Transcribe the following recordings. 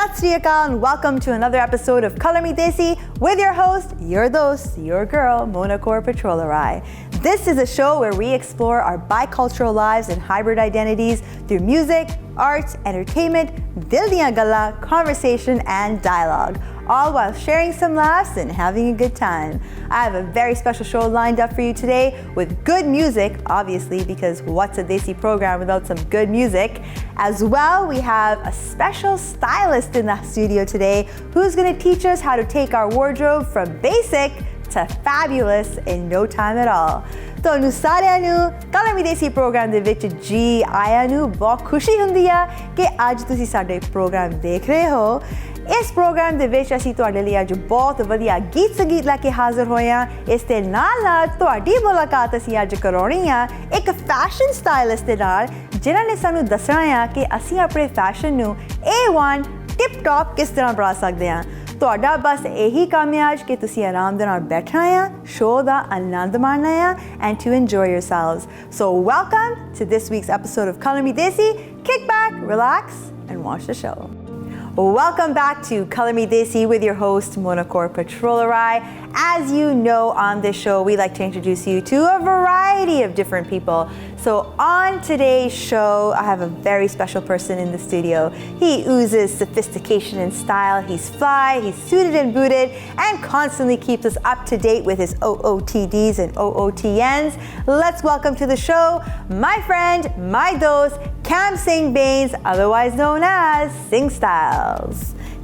Sat Sri Akal and welcome to another episode of Color Me Desi with your host, your dost, your girl, Mona K Patrola-Rai. This is a show where we explore our bicultural lives and hybrid identities through music, arts, entertainment, dil diyan galla, conversation, and dialogue, all while sharing some laughs and having a good time. I have a very special show lined up for you today with good music, obviously, because what's a Desi program without some good music? As well, we have a special stylist in the studio today who's going to teach us how to take our wardrobe from basic to fabulous in no time at all. ਤੁਹਾਨੂੰ ਸਾਰਿਆਂ ਨੂੰ colour ਮੀ ਦੇਸੀ programme ਦੇ ਵਿੱਚ ਜੀ ਆਇਆਂ ਨੂੰ ਬਹੁਤ ਖੁਸ਼ੀ ਹੁੰਦੀ ਹੈ ਕਿ ਅੱਜ ਤੁਸੀਂ ਸਾਡੇ ਪ੍ਰੋਗਰਾਮ ਦੇਖ ਰਹੇ ਹੋ। ਇਸ ਪ੍ਰੋਗਰਾਮ ਦੇ ਵਿੱਚ ਅਸੀਂ ਤੁਹਾਡੇ ਲਈ ਅੱਜ ਬਹੁਤ ਵਧੀਆ ਗੀਤ ਸੰਗੀਤ ਲੈ ਕੇ ਹਾਜ਼ਰ ਹੋਏ ਹਾਂ। ਇਸ ਦੇ ਨਾਲ ਤੁਹਾਡੀ ਮੁਲਾਕਾਤ ਅਸੀਂ ਅੱਜ ਕਰਾਉਣੀ ਆ ਇੱਕ ਫੈਸ਼ਨ ਸਟਾਈਲਿਸਟ ਦੇ ਨਾਲ ਜਿਨ੍ਹਾਂ ਨੇ ਸਾਨੂੰ ਦੱਸਣਾ ਆ ਕਿ ਅਸੀਂ ਆਪਣੇ ਫੈਸ਼ਨ ਨੂੰ A1 ਟਿਪ ਟੌਪ ਕਿਸ ਤਰ੍ਹਾਂ ਬਣਾ ਸਕਦੇ ਹਾਂ। ਤੁਹਾਡਾ ਬਸ ਇਹੀ ਕੰਮ ਹੈ ਅੱਜ ਕਿ ਤੁਸੀਂ ਆਰਾਮ ਦੇ ਨਾਲ ਬੈਠਣਾ ਆ, ਸ਼ੋਅ ਦਾ ਆਨੰਦ ਮਾਣਨਾ ਆ and to enjoy yourselves. So welcome to this week's episode of Color Me Desi. Kick back, relax, and watch the show. Welcome back to Color Me Desi with your host, Mona K Patrola-Rai. As you know, on this show, we like to introduce you to a variety of different people. So on today's show, I have a very special person in the studio. He oozes sophistication and style. He's fly, he's suited and booted, and constantly keeps us up to date with his OOTDs and OOTNs. Let's welcome to the show my friend, my dost, Singh Bains, otherwise known as Singh Styles.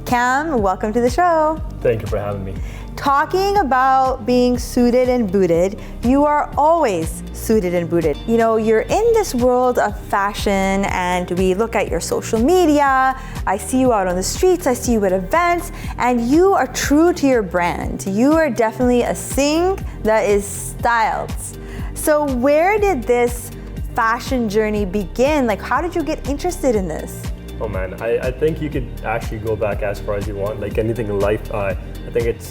Cam, welcome to the show. Thank you for having me. Talking about being suited and booted, you are always suited and booted. You know, you're in this world of fashion and we look at your social media. I see you out on the streets, I see you at events, and you are true to your brand. You are definitely a Singh that is styled. So where did this fashion journey begin? Like, how did you get interested in this? Oh man, I think you could actually go back as far as you want. Like anything in life, I think it's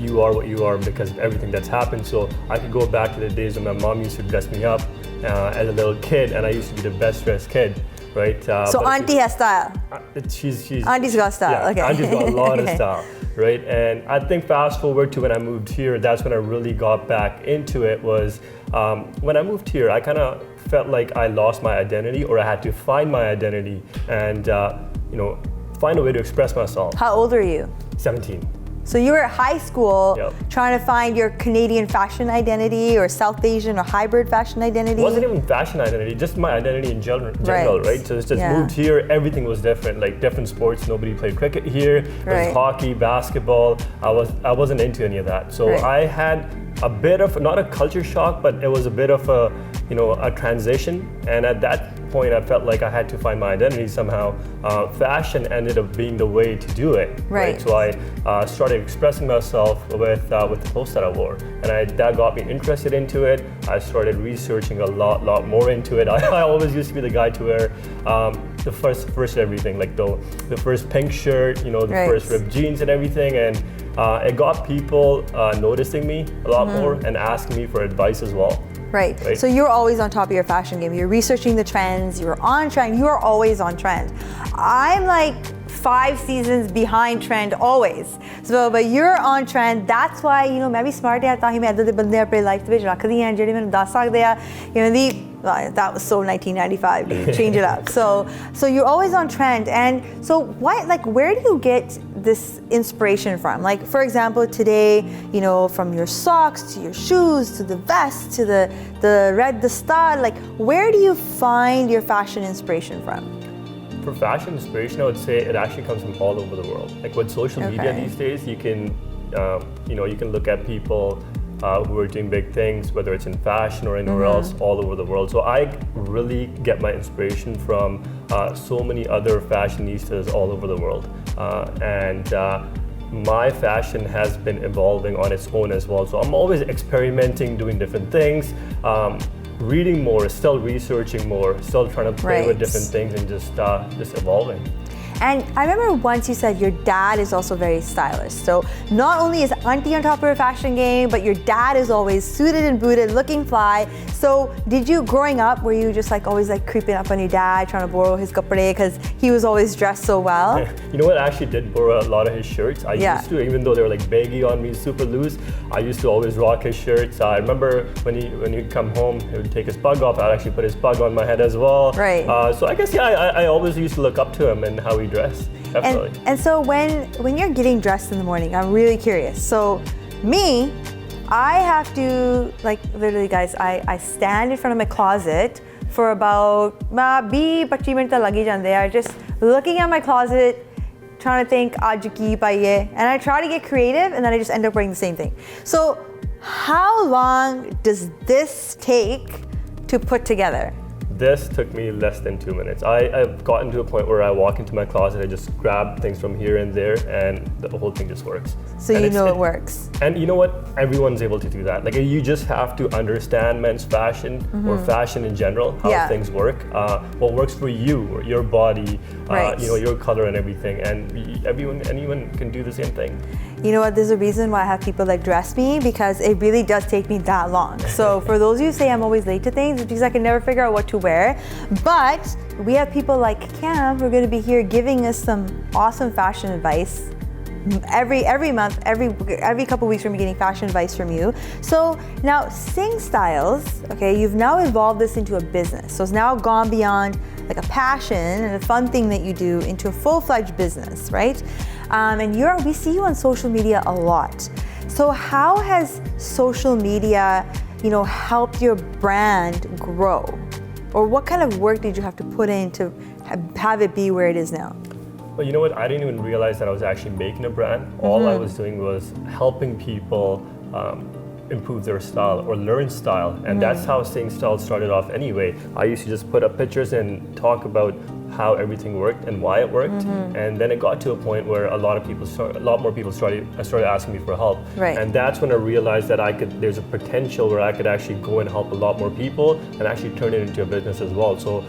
you are what you are because of everything that's happened. So I could go back to the days when my mom used to dress me up as a little kid, and I used to be the best dressed kid, right? So auntie has style. She's auntie's got style. Yeah, okay. Auntie's got a lot of style, right? And I think fast forward to when I moved here, that's when I really got back into it. Was when I moved here, I kind of felt like I lost my identity, or I had to find my identity and find a way to express myself. How old are you? 17. So you were at high school. Yep. Trying to find your Canadian fashion identity or South Asian or hybrid fashion identity? It wasn't even fashion identity, just my identity in general, right? So it's just moved here, everything was different, like different sports. Nobody played cricket here. It was hockey, basketball. I wasn't into any of that. So I had a bit of, not a culture shock, but it was a bit of a transition. And at that point, I felt like I had to find my identity somehow. Fashion ended up being the way to do it. Right. So I started expressing myself with the clothes that I wore, and that got me interested into it. I started researching a lot more into it. I always used to be the guy to wear the first everything, like the first pink shirt, the first ripped jeans and everything, and it got people noticing me a lot more and asking me for advice as well. Right. So you're always on top of your fashion game. You're researching the trends. You're on trend. You are always on trend. I'm like 5 seasons behind trend always. So, but you're on trend. That's why, मैं भी smart है ताकि मैं ऐसे दे बंदे अपने life ਦੇ ਵਿੱਚ ਰੱਖਦੀ ਹਾਂ ਜਿਹੜੇ ਮੈਨੂੰ ਦੱਸ ਸਕਦੇ ਆ that was so 1995. You change it up. So you're always on trend. And so where do you get this inspiration from? Like, for example, today, from your socks to your shoes to the vest to the star, like where do you find your fashion inspiration from? For fashion inspiration, I would say it actually comes from all over the world. Like with social media these days, you can look at people who are doing big things, whether it's in fashion or anywhere else, all over the world. So I really get my inspiration from so many other fashionistas all over the world. And my fashion has been evolving on its own as well. So I'm always experimenting, doing different things, reading more, still researching more, still trying to play with different things and just evolving. And I remember once you said your dad is also very stylish. So not only is auntie on top of her fashion game, but your dad is always suited and booted, looking fly. So did you, growing up, were you just like always like creeping up on your dad, trying to borrow his kapde because he was always dressed so well? You know what, I actually did borrow a lot of his shirts. I used to, even though they were like baggy on me, super loose, I used to always rock his shirts. I remember when he'd come home, he would take his pug off. I'd actually put his pug on my head as well. Right. So I guess, I always used to look up to him and how he dressed. Definitely. And so when you're getting dressed in the morning, I'm really curious. So me, I have to, like, literally guys, I stand in front of my closet for about 20-25 minutes lagi jande are just looking at my closet, trying to think aaj ki paiye, and I try to get creative and then I just end up wearing the same thing. So how long does this take to put together? This took me less than 2 minutes. I've gotten to a point where I walk into my closet, I just grab things from here and there, and the whole thing just works. So and it works. And you know what? Everyone's able to do that. Like, you just have to understand men's fashion or fashion in general, how things work, what works for you, your body, your color and everything. And anyone can do the same thing. You know what, there's a reason why I have people that dress me, because it really does take me that long. So for those of you who say I'm always late to things, it's because I can never figure out what to wear. But we have people like Cam who are going to be here giving us some awesome fashion advice. Every month, every couple weeks we're getting fashion advice from you. So now Singh Styles, okay, you've now evolved this into a business. So it's now gone beyond like a passion and a fun thing that you do into a full-fledged business, right? And we see you on social media a lot. So how has social media, helped your brand grow? Or what kind of work did you have to put in to have it be where it is now? Well, you know what? I didn't even realize that I was actually making a brand. All I was doing was helping people improve their style or learn style. And that's how Singh Styles started off anyway. I used to just put up pictures and talk about how everything worked and why it worked. And then it got to a point where a lot more people started asking me for help. Right. And that's when I realized that there's a potential where I could actually go and help a lot more people and actually turn it into a business as well. So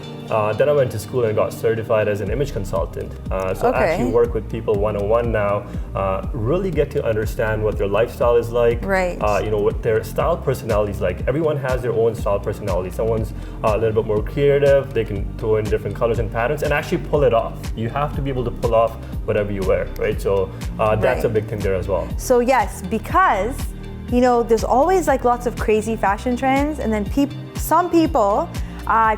then I went to school and got certified as an image consultant. I actually work with people one-on-one now, really get to understand what their lifestyle is like, what their style personality is like. Everyone has their own style personality. Someone's a little bit more creative, they can throw in different colors and patterns and actually pull it off. You have to be able to pull off whatever you wear, right? So that's a big thing there as well. So yes, because there's always like lots of crazy fashion trends, and then some people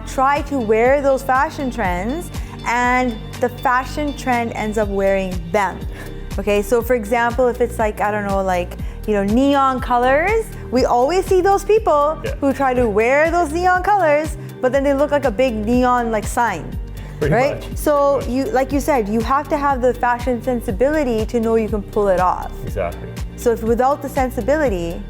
try to wear those fashion trends, and the fashion trend ends up wearing them. Okay, so for example, if it's like, I don't know, like, neon colors, we always see those people who try to wear those neon colors, but then they look like a big neon like sign. Right? So like you said, you have to have the fashion sensibility to know you can pull it off. Exactly. So if without the sensibility,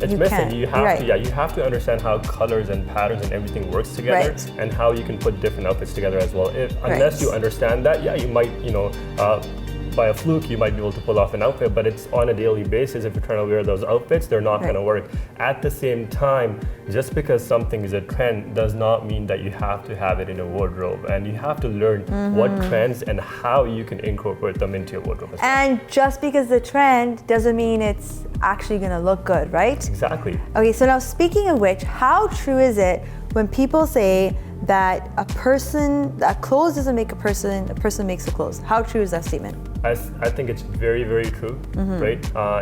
it's missing. You have to understand how colors and patterns and everything works together, and how you can put different outfits together as well. Unless you understand that, you might, by a fluke, you might be able to pull off an outfit, but it's on a daily basis. If you're trying to wear those outfits, they're not going to work. At the same time, just because something is a trend does not mean that you have to have it in a wardrobe, and you have to learn what trends and how you can incorporate them into your wardrobe as well. And just because the trend doesn't mean it's actually going to look good, right? Exactly. Okay, so now speaking of which, how true is it when people say that a clothes doesn't make a person makes a clothes? How true is that statement? I think it's very, very true, right?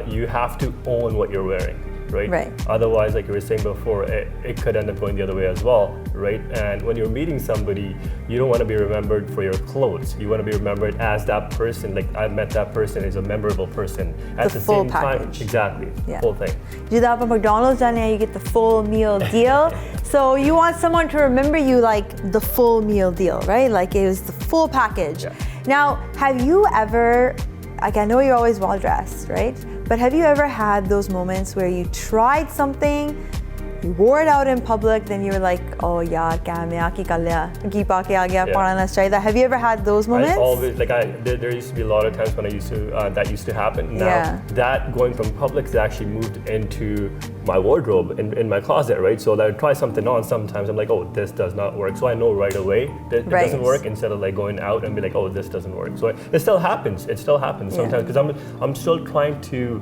You have to own what you're wearing, right? Otherwise, like you were saying before, it could end up going the other way as well, right? And when you're meeting somebody, you don't want to be remembered for your clothes. You want to be remembered as that person, like I met that person, is a memorable person. At the full same package. time, exactly, the whole thing. Jida aap McDonald's jane hain, you get the full meal deal. So you want someone to remember you like the full meal deal, right? Like it was the full package. Now, have you ever, like I know you're always well dressed, right? But have you ever had those moments where you tried something, you wore it out in public, then you were like, oh yeah, have you ever had those moments? I always, there used to be a lot of times when that used to happen. Now, that going from public has actually moved into my wardrobe in my closet, right? So I try something on. Sometimes I'm like, oh, this does not work. So I know right away that it doesn't work, instead of like going out and be like, oh, this doesn't work. So it still happens. It still happens sometimes, because I'm still trying to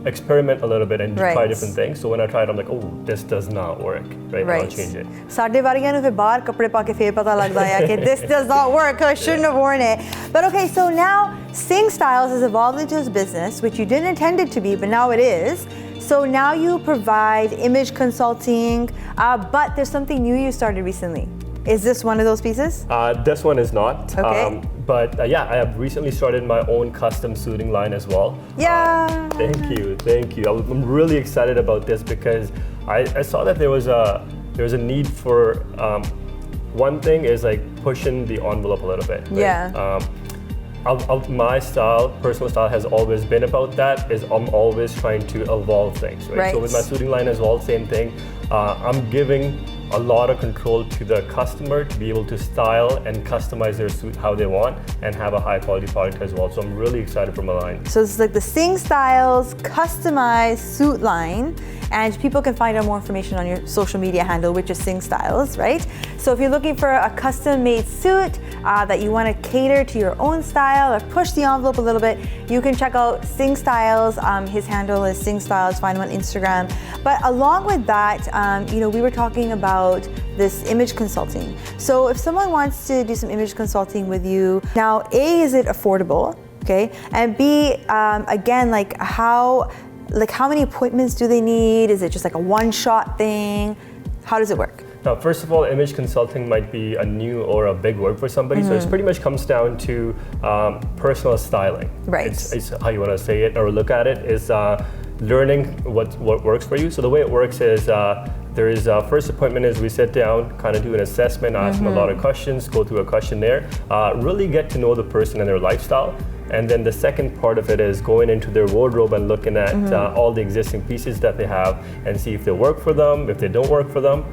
experiment a little bit and try different things. So when I try it, I'm like, oh, this does not work, right? I'll change it. ਸਾਡੇ ਵਾਰੀਆਂ ਨੂੰ ਫਿਰ ਬਾਹਰ ਕੱਪੜੇ ਪਾ ਕੇ ਫੇਰ ਪਤਾ ਲੱਗਦਾ ਹੈ ਕਿ this does not work, I shouldn't have worn it. But okay, so now Singh Styles has evolved into his business, which you didn't intend it to be, but now it is. So now you provide image consulting, but there's something new you started recently. Is this one of those pieces? This one is not. Okay. But yeah, I have recently started my own custom suiting line as well. Yeah. Thank you. I'm really excited about this because I saw that there was a need for one thing is like pushing the envelope a little bit. Right? Yeah. My style, personal style, has always been about that. Is I'm always trying to evolve things, right? So with my suiting line as well, same thing. I'm giving a lot of control to the customer to be able to style and customize their suit how they want and have a high quality product as well. So I'm really excited for my line. So it's like the Singh Styles customized suit line, and people can find out more information on your social media handle, which is Singh Styles, right? So if you're looking for a custom made suit that you want to cater to your own style or push the envelope a little bit, you can check out Singh Styles. His handle is Singh Styles, find him on Instagram. But along with that, we were talking about this image consulting. So if someone wants to do some image consulting with you, now A, is it affordable? Okay, and B, again, like how many appointments do they need? Is it just like a one-shot thing? How does it work? Now, first of all, image consulting might be a new or a big word for somebody. So it pretty much comes down to personal styling. Right. It's how you want to say it or look at it, is learning what works for you. So the way it works is there is first appointment is we sit down, kind of do an assessment, ask them a lot of questions, go through a questionnaire, really get to know the person and their lifestyle. And then the second part of it is going into their wardrobe and looking at all the existing pieces that they have and see if they work for them, if they don't work for them.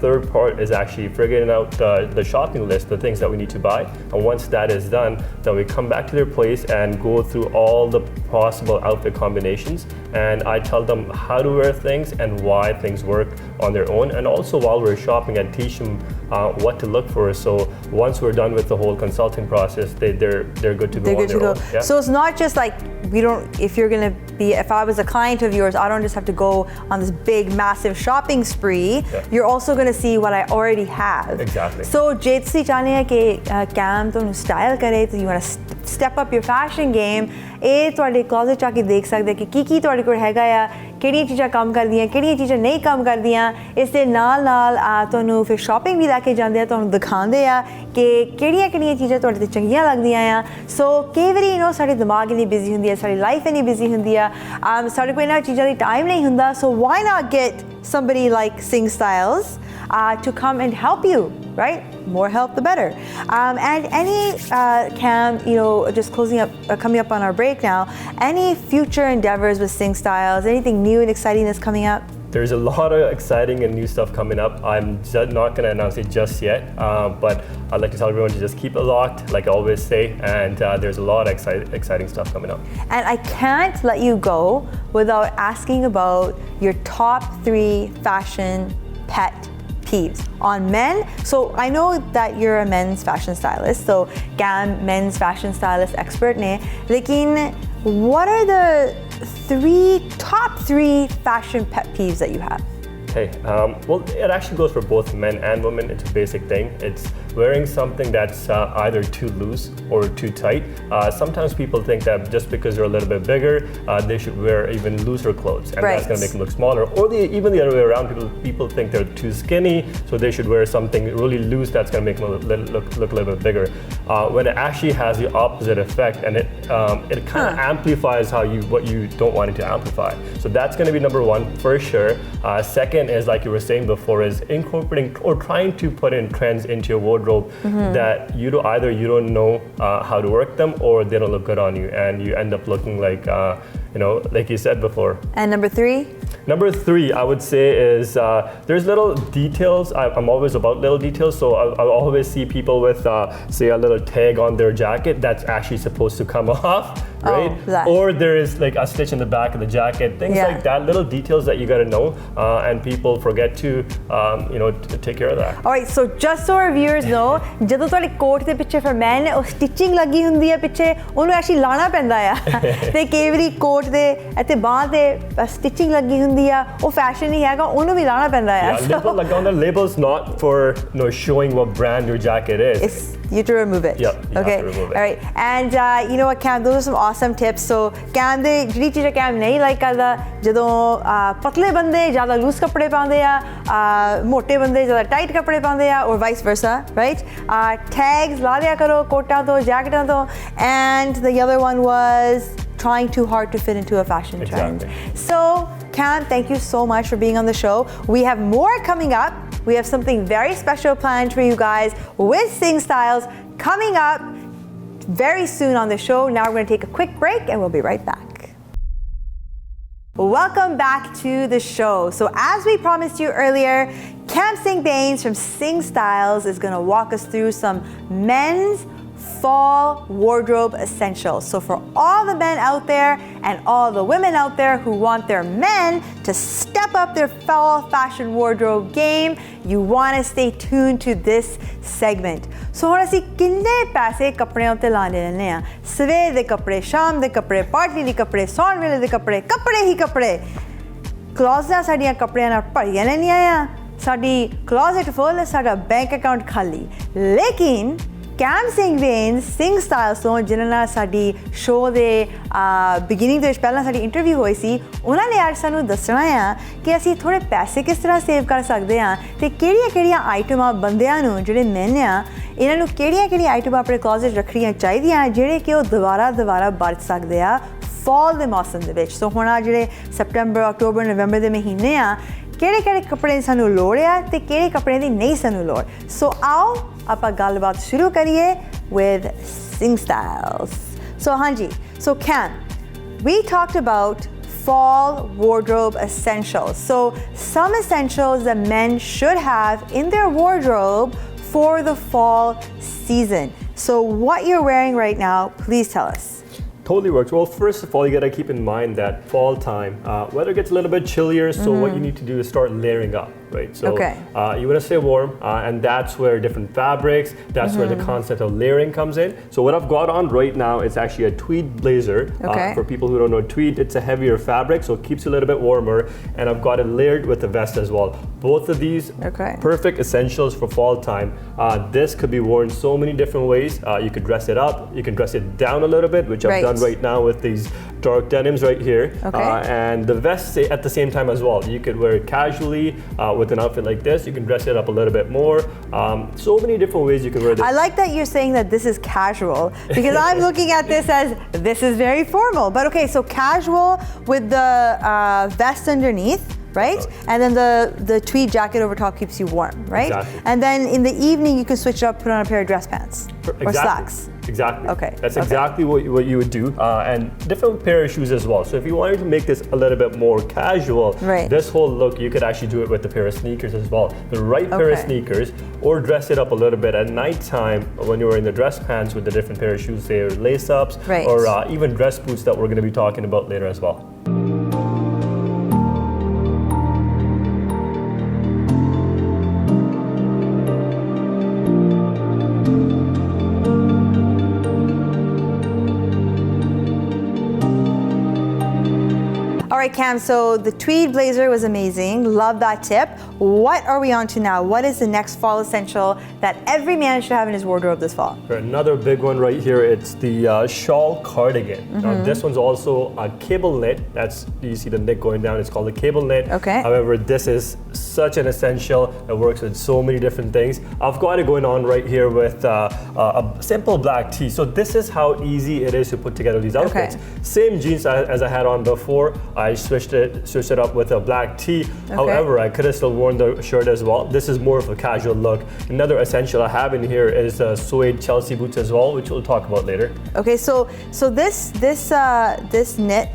Third part is actually figuring out the shopping list, the things that we need to buy. And once that is done, then we come back to their place and go through all the possible outfit combinations. And I tell them how to wear things and why things work on their own. And also while we're shopping, I teach them what to look for. So once we're done with the whole consulting process, they're good to go on their own. Yeah. So it's not just like if I was a client of yours, I don't just have to go on this big, massive shopping spree. Yeah. You're also going to see what I already have. Exactly. So ਜੇ ਤੁਸੀਂ ਚਾਹੁੰਦੇ ਆ ਕਿ ਕੈਮ ਤੁਹਾਨੂੰ style ਕਰੇ, ਤਾਂ you want to step up your fashion game, ਇਹ ਤੁਹਾਡੇ ਕਲੋਜ਼ਟ ਆ ਕੇ ਦੇਖ ਸਕਦੇ ਕਿ ਕੀ ਤੁਹਾਡੇ ਕੋਲ ਹੈਗਾ ਆ, ਕਿਹੜੀਆਂ ਚੀਜ਼ਾਂ ਕੰਮ ਕਰਦੀਆਂ, ਕਿਹੜੀਆਂ ਚੀਜ਼ਾਂ ਨਹੀਂ ਕੰਮ ਕਰਦੀਆਂ। ਇਸ ਦੇ ਨਾਲ ਤੁਹਾਨੂੰ ਫਿਰ ਸ਼ਾਪਿੰਗ ਵੀ ਲੈ ਕੇ ਜਾਂਦੇ ਆ, ਤੁਹਾਨੂੰ ਦਿਖਾਉਂਦੇ ਆ ਕਿ ਕਿਹੜੀਆਂ ਚੀਜ਼ਾਂ ਤੁਹਾਡੇ ਤੇ ਚੰਗੀਆਂ ਲੱਗਦੀਆਂ ਆ। ਸੋ ਕਈ ਵਾਰੀ ਸਾਡੇ ਦਿਮਾਗ ਇੰਨੀ ਬਿਜ਼ੀ ਹੁੰਦੀ ਹੈ, ਸਾਡੀ ਲਾਈਫ ਇੰਨੀ ਬਿਜ਼ੀ ਹੁੰਦੀ ਆ, ਸਾਡੇ ਕੋਲ ਇਹਨਾਂ ਚੀਜ਼ਾਂ ਦੀ ਟਾਈਮ ਨਹੀਂ ਹੁੰਦਾ। So why not get somebody like Singh Styles to come and help you, right? More help, the better. And any Cam, just coming up on our break now, any future endeavors with Singh Styles, anything new and exciting that's coming up? There's a lot of exciting and new stuff coming up. I'm not going to announce it just yet, but I'd like to tell everyone to just keep it locked, like I always say, and there's a lot of exciting stuff coming up. And I can't let you go without asking about your top 3 fashion pet peeves on men. So I know that you're a men's fashion stylist, so Gam, men's fashion stylist expert ne, lekin what are the top 3 fashion pet peeves that you have? Hey, well, it actually goes for both men and women. It's a basic thing. It's wearing something that's either too loose or too tight. Sometimes people think that just because they're a little bit bigger, they should wear even looser clothes, and that's going to make them look smaller. Or even the other way around, people think they're too skinny, so they should wear something really loose that's going to make them look a little bit bigger. When it actually has the opposite effect, and it kind of amplifies what you don't want it to amplify. So that's going to be number 1 for sure. Second is, like you were saying before, is incorporating or trying to put in trends into your wardrobe that you don't know how to work them, or they don't look good on you, and you end up looking like like you said before. And number 3? Number 3, I would say, is there's little details. I'm always about little details, so I always see people with say a little tag on their jacket that's actually supposed to come off. right? Or there is like a stitch in the back of the jacket, things like that, little details that you got to know, and people forget to, to take care of that. All right, so just so our viewers know, ਜਦੋਂ ਤੁਹਾਡੇ ਕੋਟ ਦੇ ਪਿੱਛੇ ਫਿਰ ਮੈਨ ਉਹ stitching ਲੱਗੀ ਹੁੰਦੀ ਹੈ ਪਿੱਛੇ ਉਹਨੂੰ ਐਕਚੁਅਲੀ ਲਾਣਾ ਪੈਂਦਾ ਆ ਤੇ ਕਈ ਵਾਰੀ ਕੋਟ ਦੇ ਇੱਥੇ ਬਾਂਹ ਤੇ ਸਟਿਚਿੰਗ ਲੱਗੀ ਹੁੰਦੀ ਆ ਉਹ ਫੈਸ਼ਨ ਨਹੀਂ ਹੈਗਾ ਉਹਨੂੰ ਵੀ ਲਾਣਾ ਪੈਂਦਾ ਆ label ਲੱਗਾ ਹੁੰਦਾ label's not for showing what brand your jacket is. You have to remove it. Yep, you okay. have to remove it. All right. And you know what, Cam, those are some awesome tips. So Cam ਦੇ ਜਿਹੜੀ ਚੀਜ਼ਾਂ Cam ਨਹੀਂ like ਕਰਦਾ ਜਦੋਂ ਪਤਲੇ ਬੰਦੇ ਜ਼ਿਆਦਾ loose ਕੱਪੜੇ ਪਾਉਂਦੇ ਆ ਮੋਟੇ ਬੰਦੇ ਜ਼ਿਆਦਾ ਟਾਈਟ ਕੱਪੜੇ ਪਾਉਂਦੇ ਆ or vice versa, right? Tags ਲਾ ਲਿਆ ਕਰੋ ਕੋਟਾਂ ਤੋਂ ਜੈਕਟਾਂ ਤੋਂ and the other one was trying too hard to fit into a fashion trend. So Cam, thank you so much for being on the show. We have more coming up. We have something very special planned for you guys with Singh Styles coming up very soon on the show. Now we're going to take a quick break and we'll be right back. Welcome back to the show. So as we promised you earlier, Bains from Singh Styles is going to walk us through some men's fall wardrobe essentials. So for all the men out there and all the women out there who want their men to step up their fall fashion wardrobe game, you want to stay tuned to this segment. So ਹੁਣ ਅਸੀਂ ਕਿੰਨੇ ਪੈਸੇ ਕੱਪੜਿਆਂ ਉੱਤੇ ਲਾਣੇ ਰਹਿੰਦੇ ਆ ਸਵੇਰ ਦੇ ਕੱਪੜੇ ਸ਼ਾਮ ਦੇ ਕੱਪੜੇ ਪਾਰਟੀ ਦੇ ਕੱਪੜੇ ਸੌਣ ਵੇਲੇ ਦੇ ਕੱਪੜੇ ਹੀ ਕੱਪੜੇ ਕਲੋਜ਼ਾਂ ਸਾਡੀਆਂ ਕੱਪੜਿਆਂ ਨਾਲ ਭਰੀਆਂ ਰਹਿੰਦੀਆਂ ਆ ਸਾਡੀ ਕਲੋਜ਼ਟ ਫੁੱਲ ਸਾਡਾ ਬੈਂਕ ਅਕਾਊਂਟ ਖਾਲੀ ਲੇਕਿਨ Bains, Singh Styles ਤੋਂ ਜਿਨ੍ਹਾਂ ਨਾਲ ਸਾਡੀ ਸ਼ੋਅ ਦੇ ਬਿਗਿਨਿੰਗ ਦੇ ਵਿੱਚ ਪਹਿਲਾਂ ਸਾਡੀ ਇੰਟਰਵਿਊ ਹੋਈ ਸੀ ਉਹਨਾਂ ਨੇ ਅੱਜ ਸਾਨੂੰ ਦੱਸਣਾ ਆ ਕਿ ਅਸੀਂ ਥੋੜੇ ਪੈਸੇ ਕਿਸ ਤਰ੍ਹਾਂ ਸੇਵ ਕਰ ਸਕਦੇ ਹਾਂ ਤੇ ਕਿਹੜੀਆਂ ਆਈਟਮਾਂ ਬੰਦਿਆਂ ਨੂੰ ਜਿਹੜੇ ਮੈਨ ਆ ਇਹਨਾਂ ਨੂੰ ਕਿਹੜੀਆਂ ਆਈਟਮਾਂ ਆਪਣੇ ਕਲੋਜ਼ਟ ਰੱਖਣੀਆਂ ਚਾਹੀਦੀਆਂ ਜਿਹੜੇ ਕਿ ਉਹ ਦੁਬਾਰਾ ਵਰਤ ਸਕਦੇ ਆ ਫਾਲ ਦੇ ਮੌਸਮ ਦੇ ਵਿੱਚ ਸੋ ਹੁਣ ਆ ਜਿਹੜੇ ਸਪਟੈਂਬਰ ਅਕਤੂਬਰ ਨਵੰਬਰ ਦੇ ਮਹੀਨੇ ਆ ਕਿਹੜੇ ਕੱਪੜੇ ਦੀ ਸਾਨੂੰ ਲੋੜ ਆ ਤੇ ਕਿਹੜੇ ਕੱਪੜੇ ਦੀ ਨਹੀਂ ਸਾਨੂੰ ਲੋੜ ਸੋ ਆਓ ਆਪਾਂ ਗੱਲਬਾਤ ਸ਼ੁਰੂ ਕਰੀਏ with Singh Styles. So Hanji, so Cam, we talked about fall wardrobe essentials. So some essentials that men should have in their wardrobe for the fall season. So what you're wearing right now, please tell us. Totally works. Well, first of all, you got to keep in mind that fall time, weather gets a little bit chillier, so what you need to do is start layering up, right? So you want to stay warm, and that's where different fabrics, that's where the concept of layering comes in. So what I've got on right now is actually a tweed blazer. For people who don't know tweed, it's a heavier fabric, so it keeps you a little bit warmer, and I've got it layered with the vest as well. Both of these, perfect essentials for fall time. This could be worn so many different ways. You could dress it up, you can dress it down a little bit, which I've done right now with these dark denims right here, and the vest at the same time as well. You could wear it casually with an outfit like this. You can dress it up a little bit more. So many different ways you can wear this. I like that you're saying that this is casual because I'm looking at this as this is very formal. But okay, so casual with the vest underneath. Right? And then the tweed jacket over top keeps you warm, right? Exactly. And then in the evening, you can switch it up, put on a pair of dress pants or slacks. Exactly. Okay. That's exactly what you would do. And different pair of shoes as well. So if you wanted to make this a little bit more casual, this whole look, you could actually do it with a pair of sneakers as well. The right pair of sneakers, or dress it up a little bit at nighttime when you're wearing the dress pants with the different pair of shoes, say lace-ups, or even dress boots that we're going to be talking about later as well. All right, Cam, so the tweed blazer was amazing. Love that tip. What are we on to now? What is the next fall essential that every man should have in his wardrobe this fall? Another big one right here, it's the shawl cardigan. Now, this one's also a cable knit. You see the knit going down, it's called a cable knit. However, this is such an essential. It works with so many different things. I've got it going on right here with a simple black tee. So this is how easy it is to put together these outfits. Same jeans as I had on before. I switched it up with a black tee. However, I could have still worn the shirt as well. This is more of a casual look. Another essential I have in here is suede Chelsea boots as well, which we'll talk about later. Okay, so this knit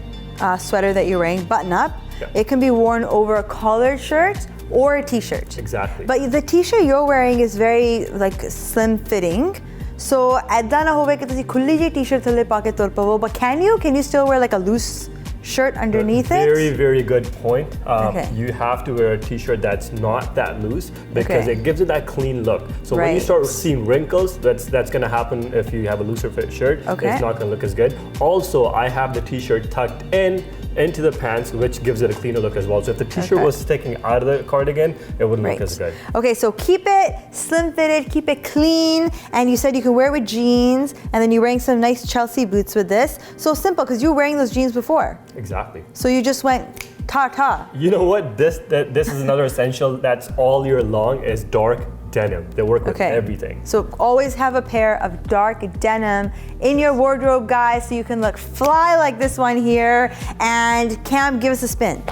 sweater that you're wearing, button up, it can be worn over a collared shirt or a t-shirt. Exactly. But the t-shirt you're wearing is very like slim fitting. So ऐदा ना होवे कि तुसी खुली जी t-shirt थल्ले पाके तुर पवो, but can you still wear like a loose shirt underneath very, it? Very good point. Okay. You have to wear a t-shirt that's not that loose because it gives it that clean look. So when you start seeing wrinkles, that's going to happen if you have a looser fit shirt. Okay. It's not going to look as good. Also, I have the t-shirt tucked into the pants, which gives it a cleaner look as well. So if the t-shirt was sticking out of the cardigan, it wouldn't look as good. Okay, so keep it slim fitted, keep it clean, and you said you can wear it with jeans, and then you're wearing some nice Chelsea boots with this. So simple, because you were wearing those jeans before. Exactly. So you just went ta-ta. You know what? This is another essential that's all year long is dark denim. They work with everything. So always have a pair of dark denim in your wardrobe, guys, so you can look fly like this one here. And Cam, give us a spin.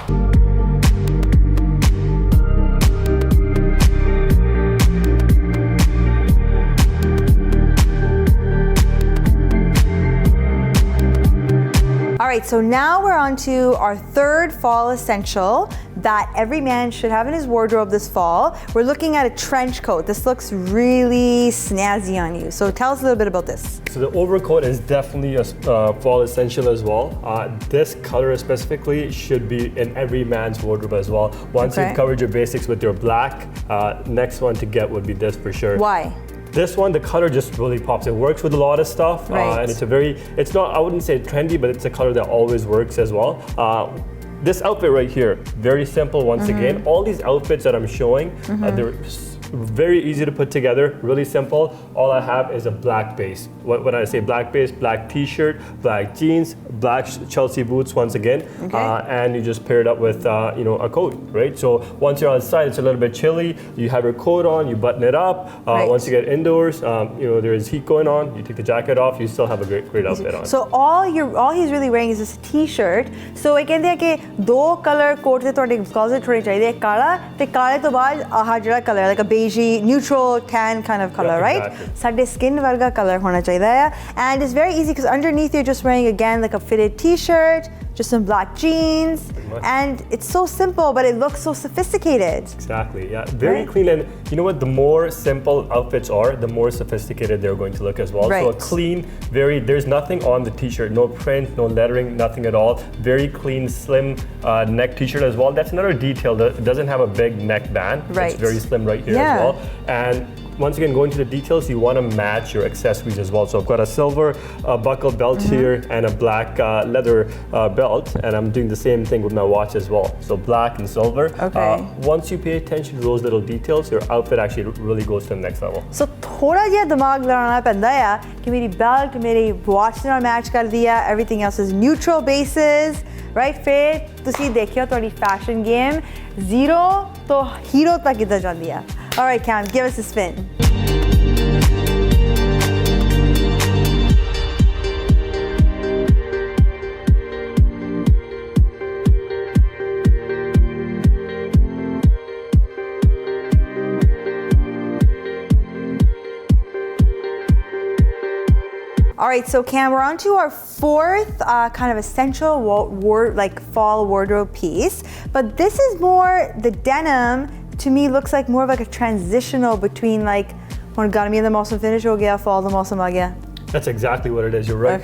All right, so now we're on to our third fall essential that every man should have in his wardrobe this fall. We're looking at a trench coat. This looks really snazzy on you. So tell us a little bit about this. So the overcoat is definitely a fall essential as well. This color specifically should be in every man's wardrobe as well. Once you've covered your basics with your black, next one to get would be this for sure. Why? This one, the color just really pops. It works with a lot of stuff, and it's not, I wouldn't say trendy, but it's a color that always works as well. This outfit right here, very simple once again. All these outfits that I'm showing, they're very easy to put together, really simple. All I have is a black base. When I say black base, black t-shirt, black jeans, black Chelsea boots once again, and you just pair it up with a coat, right? So once you're outside, it's a little bit chilly. You have your coat on, you button it up. Once you get indoors, there's heat going on. You take the jacket off, you still have a great outfit on. So all he's really wearing is this t-shirt. So I can say two color coat se tode closet hone chahiye, kala te kale to baad aha jehda color like a beige neutral tan kind of color, right? Sade skin varga color hona chahiye hai, and it's very easy because underneath you're just wearing again like a fitted t-shirt, just some black jeans, and it's so simple but it looks so sophisticated. Exactly, yeah, very clean. And you know what, the more simple outfits are, the more sophisticated they're going to look as well. So a clean, there's nothing on the t-shirt, no print, no lettering, nothing at all. Very clean, slim neck t-shirt as well. That's another detail, that it doesn't have a big neck band. It's very slim right here as well. And once again, going to the details, you want to match your accessories as well. So I've got a silver buckle belt here and a black leather belt, and I'm doing the same thing with my watch as well. So black and silver. Once you pay attention to those little details, your outfit actually really goes to the next level. So थोड़ा जिहा दिमाग लगाना पैंदा है कि मेरी belt मेरी watch नाल match कर दिया, everything else is neutral bases, right? फिर तुसी देखियो तुहाडी fashion game zero तो hero तक किधर जांदी है. All right, Cam, give us a spin. All right, so Cam, we're on to our fourth kind of essential fall wardrobe piece, but this is more the denim. To me, looks like more of like a transitional between like when garmiyan da mausam finish ho gaya, fall da mausam aa gaya. That's exactly what it is. You're right.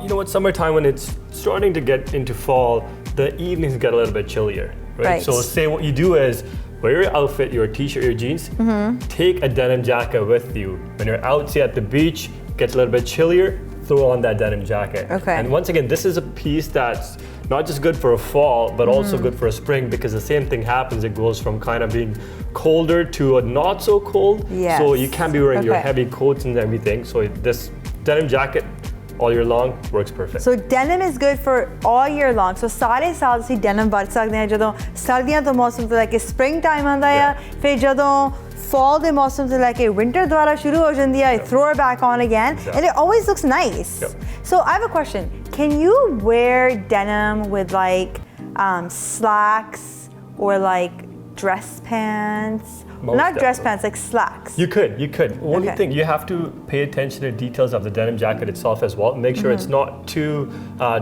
You know what? Summertime, when it's starting to get into fall, the evenings get a little bit chillier, right? So say what you do is wear your outfit, your t-shirt, your jeans. Take a denim jacket with you. When you're out, say at the beach, gets a little bit chillier, throw on that denim jacket. And once again, this is a piece that's not just good for a fall, but also good for a spring, because the same thing happens. It goes from kind of being colder to a not so cold. So you can't be wearing your heavy coats and everything. So this denim jacket all year long works perfect. So denim is good for all year long. So सारे साल से denim वर सकते हैं जदों सर्दियां तो मौसम तो लेके spring time आंदा है, फिर जदों fall the मौसम से लेके winter द्वारा शुरू हो जाती है, throw it back on again, and it always looks nice. So I have a question. Can you wear denim with like slacks or like dress pants. Most Not dress definitely. pants, like slacks. You could. Only Okay. thing, you have to pay attention to details of the denim jacket itself as well. Make sure it's not too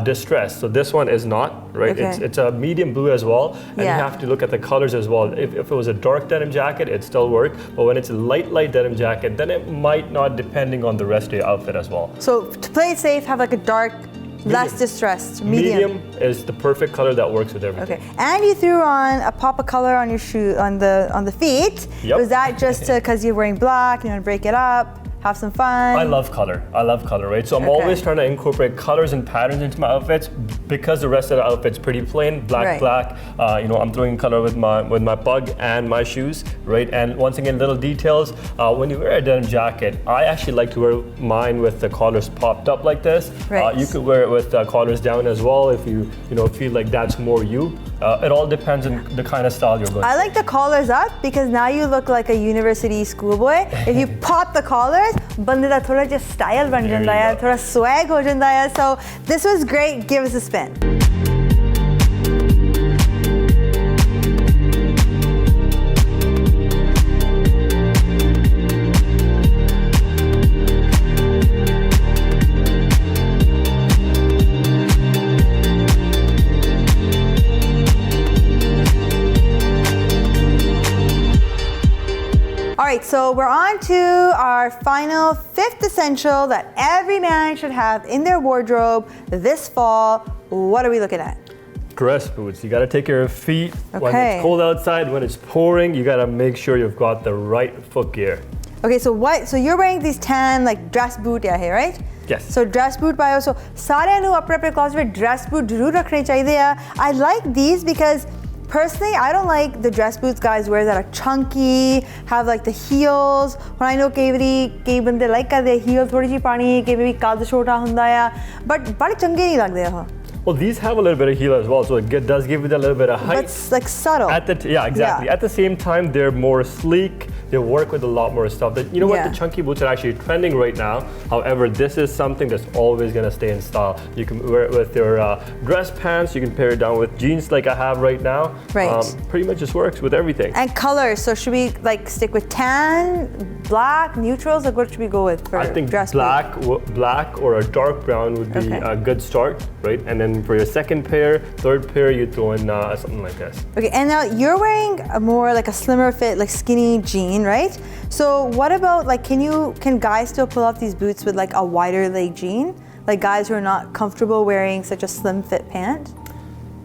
distressed. So this one is not, right? Okay. It's a medium blue as well. And Yeah. you have to look at the colors as well. If it was a dark denim jacket, it'd still work. But when it's a light denim jacket, then it might not, depending on the rest of your outfit as well. So to play it safe, have like a dark, less distressed, medium. Is the perfect color that works with everything. Okay, and you threw on a pop of color on your shoe, on the feet. Yep. Was that just because you're wearing black, you want to break it up, have some fun? I love color, right? So I'm always trying to incorporate colors and patterns into my outfits because the rest of the outfit's pretty plain, black. I'm throwing color with my pug and my shoes, right? And once again, little details. When you wear a denim jacket, I actually like to wear mine with the collars popped up like this. Right. You could wear it with collars down as well if you feel like that's more you. It all depends on the kind of style you're going. I like the collars up because now you look like a university schoolboy. If you pop the collars, bande da thoda just style ban janda hai, thoda swag ho janda hai. So this was great. Give us a spin. All right, so we're on to our final fifth essential that every man should have in their wardrobe this fall. What are we looking at? Dress boots. You got to take care of feet. When Okay. it's cold outside, when it's pouring, you got to make sure you've got the right foot gear. Okay, so you're wearing these tan like dress boot here, right? Yes. So dress boot payo. So सारे नु अपने closet में dress boot जरूर रखने चाहिए. I like these because personally, I don't like the dress boots guys wear that are chunky, have like the heels. When I know कई बंदे like करते heel थोड़ी सी पानी कि maybe कद छोटा हुंदा या, but बड़े चंगे नहीं लगते हैं. Well, these have a little bit of heel as well, so it does give it a little bit of height. But it's like subtle. Exactly. Yeah. At the same time, they're more sleek. They work with a lot more stuff. You know what? The chunky boots are actually trending right now. However, this is something that's always going to stay in style. You can wear it with your dress pants. You can pair it down with jeans like I have right now. Right. Pretty much just works with everything. And colors. So should we like stick with tan, black, neutrals? Like what should we go with for I think dress black or a dark brown would be a good start, right? And then for your second pair, third pair, you throw in something like this. Okay, and now you're wearing a more like a slimmer fit, like skinny jean, right? So what about like, can guys still pull off these boots with like a wider leg jean? Like guys who are not comfortable wearing such a slim fit pant?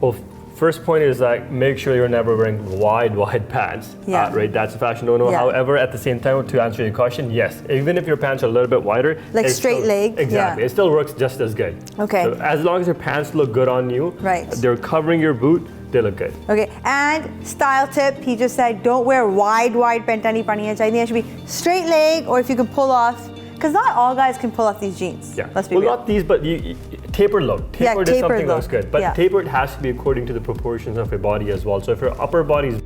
Well, first point is like make sure you're never wearing wide pants. Yeah. Right, that's a fashion no-no. Yeah. However, at the same time, to answer your question, yes, even if your pants are a little bit wider, like straight leg. Exactly, Yeah. it still works just as good. Okay. So as long as your pants look good on you, Right. they're covering your boot, they look good. Okay, and style tip, he just said don't wear wide pentani paniya chahiye. It should be straight leg, or if you can pull off, because not all guys can pull off these jeans. Yeah. Let's be well, real. not these, but tapered look. Tapered is tapered something look. looks good, but Yeah. tapered has to be according to the proportions of your body as well. So if your upper body is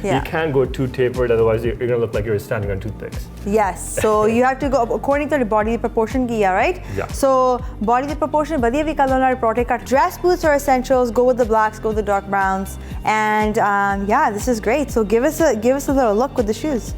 you can't go too tapered, otherwise you're gonna look like you're standing on toothpicks. Yes, so you have to go according to the body proportion kiya, right? Yeah. So body proportion badiya vi color protect. Dress boots are essentials. Go with the blacks, go with the dark browns, and yeah, this is great. So give us a little look with the shoes.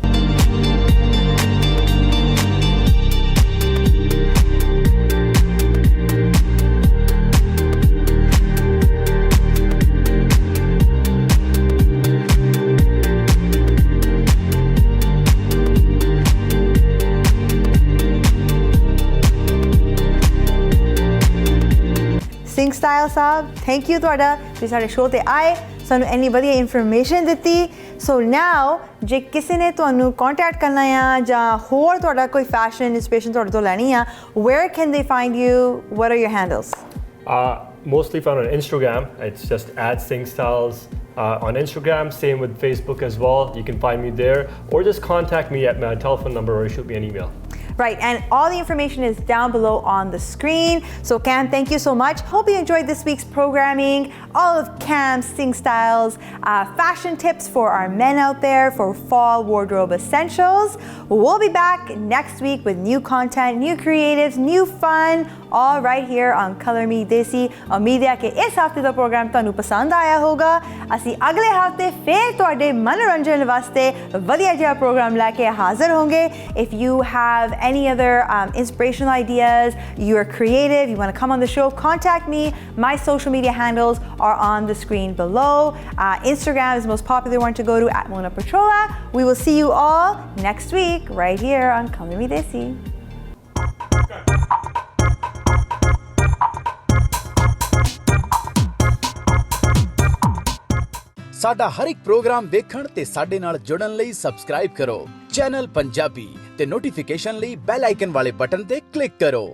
Singh Styles साहब, thank you ਤੁਹਾਡਾ ਤੁਸੀਂ ਸਾਡੇ show ਤੇ ਆਏ, ਸਾਨੂੰ ਇੰਨੀ ਵਧੀਆ information ਦਿੱਤੀ. ਸੋ ਨਾਓ ਜੇ ਕਿਸੇ ਨੇ ਤੁਹਾਨੂੰ ਕੰਟੈਕਟ ਕਰਨਾ ਆ ਜਾਂ ਹੋਰ ਤੁਹਾਡਾ ਕੋਈ ਫੈਸ਼ਨ ਇਨਸਪੀਰੇਸ਼ਨ ਤੁਹਾਡੇ ਤੋਂ ਲੈਣੀ ਆ, where can they find you? What are your handles? Mostly found on Instagram. It's just @Singh Styles on Instagram. Same with Facebook as well. You can find me there, or just contact me at my telephone number or shoot me an email. Right, and all the information is down below on the screen. So Cam, thank you so much. Hope you enjoyed this week's programming. All of Cam's Singh Styles fashion tips for our men out there for fall wardrobe essentials. We'll be back next week with new content, new creatives, new fun, all right here on Color Me Desi. उम्मीद है कि इस हफ्ते का programme ਤੁਹਾਨੂੰ पसंद आया होगा. ਅਸੀਂ अगले हफ्ते फिर ਤੁਹਾਡੇ मनोरंजन वास्ते ਵਧੀਆ ਜਿਹਾ प्रोग्राम लेके हाजिर होंगे. If you have any other inspirational ideas, you are creative, you want to come on the show, contact me. My social media handles are on the screen below. Instagram is the most popular one to go to at Mona Patrola. We will see you all next week right here on Color Me Desi. ਸਾਡਾ ਹਰ ਇੱਕ programme ਵੇਖਣ ਤੇ ਸਾਡੇ ਨਾਲ ਜੁੜਨ ਲਈ subscribe ਕਰੋ channel Punjabi ਤੇ ਨੋਟੀਫਿਕੇਸ਼ਨ ਲਈ ਬੈਲ ਆਈਕਨ ਵਾਲੇ ਬਟਨ ਤੇ ਕਲਿੱਕ ਕਰੋ